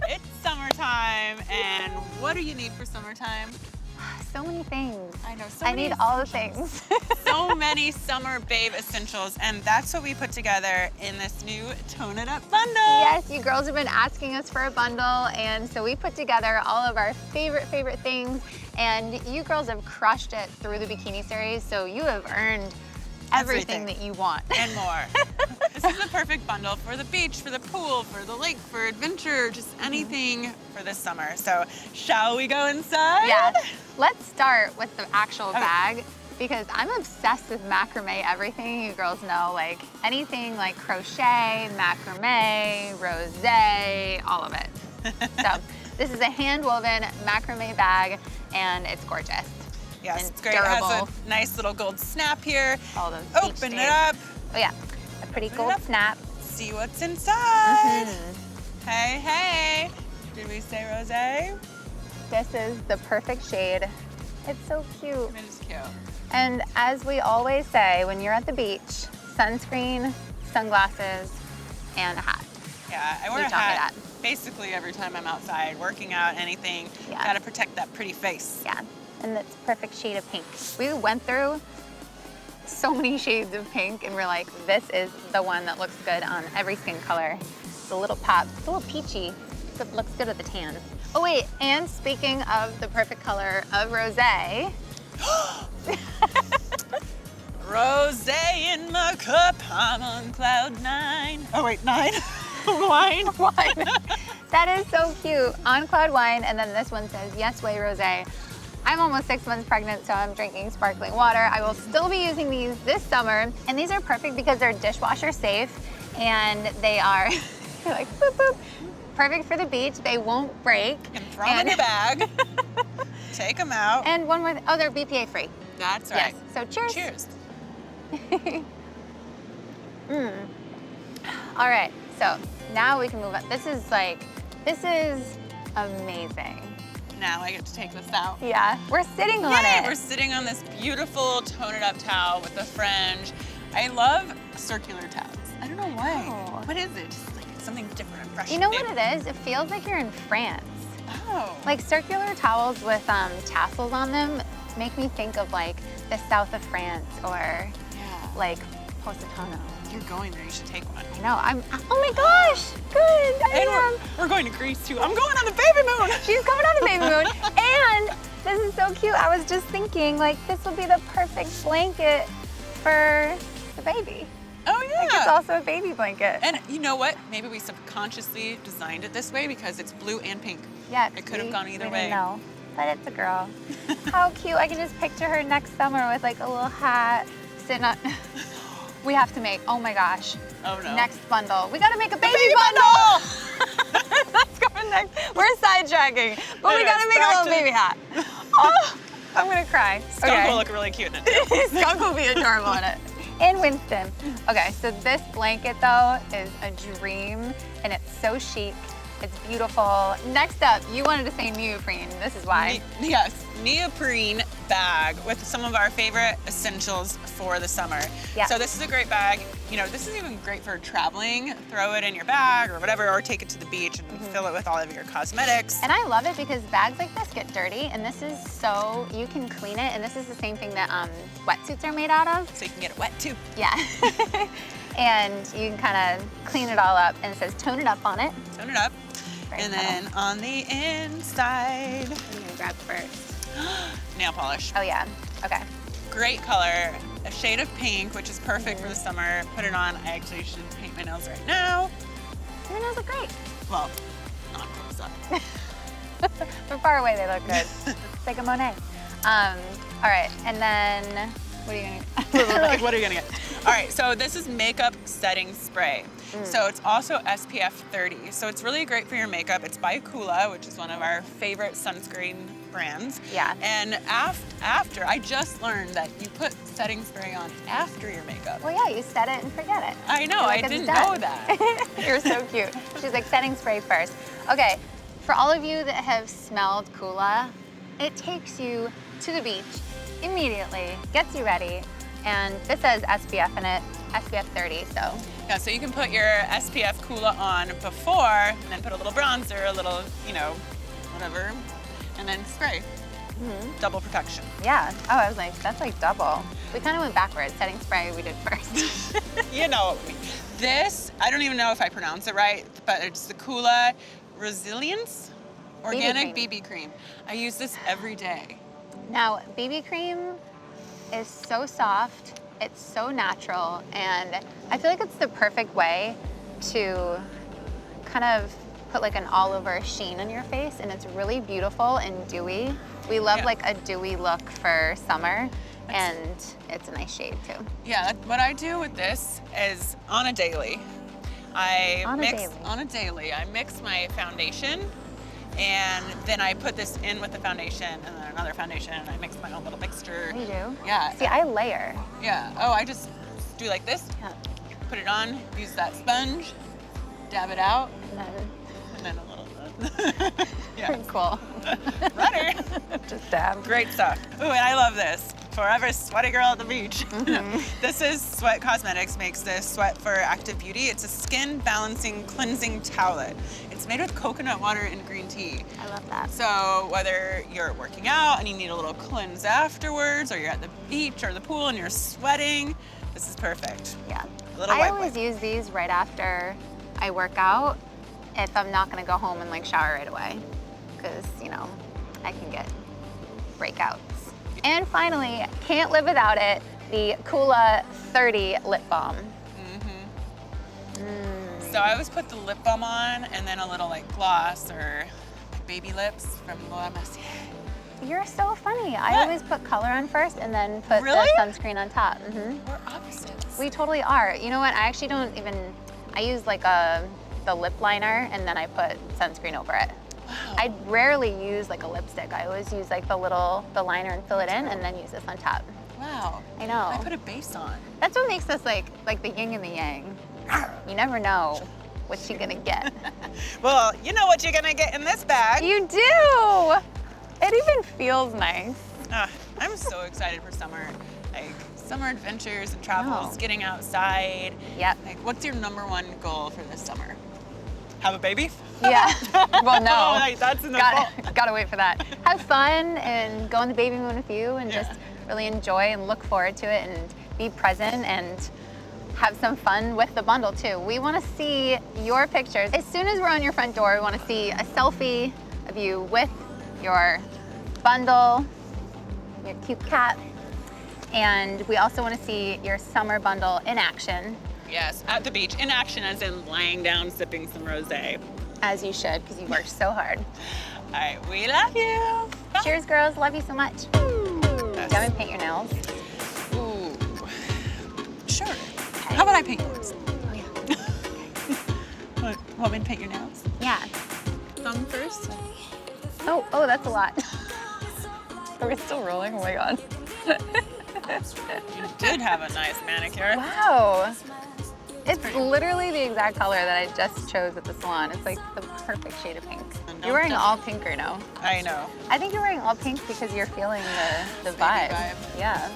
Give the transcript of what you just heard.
It's summertime, and what do you need for summertime? So many things. I know, I need all the things. So many summer babe essentials, and that's what we put together in this new Tone It Up bundle. Yes, you girls have been asking us for a bundle, and so we put together all of our favorite things, and you girls have crushed it through the bikini series, so you have earned everything that you want. And more. This is the perfect bundle for the beach, for the pool, for the lake, for adventure, just anything for this summer. So shall we go inside? Yeah. Let's start with the actual bag, because I'm obsessed with macrame everything. You girls know, like anything like crochet, macrame, rosé, all of it. So this is a hand-woven macrame bag, and it's gorgeous. Yes, and it's great. durable. It has a nice little gold snap here. All those Open it up. Oh yeah, a pretty gold snap. See what's inside. Mm-hmm. Hey, hey. Did we say rosé? This is the perfect shade. It's so cute. It is cute. And as we always say, when you're at the beach, sunscreen, sunglasses, and a hat. Yeah, I wear You a taught me hat that. basically every time I'm outside, working out, anything. Yeah. Gotta protect that pretty face. Yeah, and it's perfect shade of pink. We went through so many shades of pink, and we're like, this is the one that looks good on every skin color. It's a little pop, it's a little peachy. It looks good with the tan. Oh wait, and speaking of the perfect color of rosé. Rosé in my cup, I'm on cloud 9. Oh wait, 9? Wine. Wine. That is so cute. On cloud wine, and then this one says, yes way rosé. I'm almost 6 months pregnant, so I'm drinking sparkling water. I will still be using these this summer, and these are perfect because they're dishwasher safe, and they are, you're like, boop, boop. Perfect for the beach. They won't break. You can throw them in your bag. Take them out. And one more, oh, they're BPA free. That's right. Yes. So cheers. Cheers. All right, so now we can move on. This is amazing. Now I get to take this out. Yeah, we're sitting on Yay, it. we're sitting on this beautiful Tone It Up towel with the fringe. I love circular towels. I don't know why. Oh. What is it? Just like something different and fresh. You know what it is? It feels like you're in France. Oh. Like circular towels with tassels on them make me think of like the south of France or Yeah. like Positano. You're going there. You should take one. I know. Oh my gosh. Good. And I am. we're going to Greece too. I'm going on the baby moon. She's coming on the baby moon. And this is so cute. I was just thinking like this will be the perfect blanket for the baby. Oh yeah. Like it's also a baby blanket. And you know what? Maybe we subconsciously designed it this way because it's blue and pink. Yeah, It could have gone either we way. didn't know, but it's a girl. How cute. I can just picture her next summer with like a little hat, sitting on. We have to make, oh my gosh. Oh no. Next bundle. We gotta make a baby bundle! That's coming next. We're sidetracking, but we Anyways, gotta make a back little to- baby hat. Oh, I'm gonna cry. Skunk will look really cute in it. Skunk will be adorable in it. And Winston. Okay, so this blanket though is a dream, and it's so chic. It's beautiful. Next up, you wanted to say neoprene. This is why. Yes, neoprene bag with some of our favorite essentials for the summer. Yeah. So this is a great bag. You know, this is even great for traveling. Throw it in your bag or whatever, or take it to the beach and fill it with all of your cosmetics. And I love it because bags like this get dirty, and this is so, you can clean it, and this is the same thing that wetsuits are made out of. So you can get it wet too. Yeah. And you can kind of clean it all up, and it says tone it up on it. Tone it up. Very And subtle. then on the inside, I'm gonna grab first. nail polish. Oh yeah, okay. Great color, a shade of pink, which is perfect for the summer. Put it on. I actually should paint my nails right now. Your nails look great. Well, not close up. From far away, they look good. It's like a Monet. All right, and then, what are you gonna Like, what are you gonna get? All right, so this is makeup setting spray. So it's also SPF 30. So it's really great for your makeup. It's by COOLA, which is one of our favorite sunscreen brands. Yeah. And after, I just learned that you put setting spray on after your makeup. Well, yeah, you set it and forget it. I know, You're like, I it's didn't done. know that. You're so cute. She's like, setting spray first. Okay, for all of you that have smelled COOLA, it takes you to the beach immediately, gets you ready, and this says SPF in it. SPF 30, so. Yeah, so you can put your SPF COOLA on before, and then put a little bronzer, a little, you know, whatever, and then spray. Double protection. Yeah. Oh, I was like, that's like double. We kind of went backwards. Setting spray we did first. You know what I mean. This, I don't even know if I pronounce it right, but it's the COOLA Resilience Organic BB cream. I use this every day. Now, BB cream is so soft, it's so natural, and I feel like it's the perfect way to kind of put like an all-over sheen on your face, and it's really beautiful and dewy. We love like a dewy look for summer, and it's a nice shade too. Yeah, what I do with this is on a daily. I mix my foundation, and then I put this in with the foundation, and then another foundation, and I mix my own little mixture. You do? Yeah. See, I layer. Yeah. Oh, I just do like this. Yeah. Put it on. Use that sponge. Dab it out. And then a little bit. Yeah. pretty cool. Butter. Just dab. Great stuff. Ooh, and I love this. Forever sweaty girl at the beach. This is Sweat Cosmetics makes this Sweat for Active Beauty. It's a skin balancing cleansing towelette. It's made with coconut water and green tea. I love that. So whether you're working out and you need a little cleanse afterwards, or you're at the beach or the pool and you're sweating, this is perfect. Yeah. I always use these right after I work out if I'm not gonna go home and like shower right away, because you know, I can get breakouts. And finally, can't live without it, the COOLA 30 lip balm. So I always put the lip balm on and then a little like gloss or baby lips from Laura Mercier. You're so funny. I always put color on first and then put the sunscreen on top. We're opposites. We totally are. You know what? I actually don't even, I use like the lip liner and then I put sunscreen over it. Wow. I rarely use like a lipstick. I always use like the liner and fill it in and then use this on top. Wow. I know. I put a base on. That's what makes us like the yin and the yang. You never know what you're gonna get. Well, you know what you're gonna get in this bag. You do! It even feels nice. I'm so excited for summer. Like summer adventures and travels, getting outside. Yep. Like, what's your #1 goal for this summer? Have a baby? Yeah. Well, no. Oh, that's in the fall. Gotta wait for that. Have fun and go on the baby moon with you and just really enjoy and look forward to it and be present and have some fun with the bundle too. We want to see your pictures. As soon as we're on your front door, we want to see a selfie of you with your bundle, your cute cat, and we also want to see your summer bundle in action. Yes, at the beach, in action as in lying down, sipping some rosé. As you should, because you worked so hard. All right, we love you. Bye. Cheers, girls. Love you so much. Do you want me to paint your nails? Ooh, sure. Okay. How about I paint yours? Oh, yeah. Want me to paint your nails? Yeah. Thumb first? Oh, that's a lot. Are we still rolling? Oh my God. You did have a nice manicure. Wow. It's literally the exact color that I just chose at the salon. It's like the perfect shade of pink. You're wearing all pink right now. I know. I think you're wearing all pink because you're feeling the vibe. Vibe. Yeah.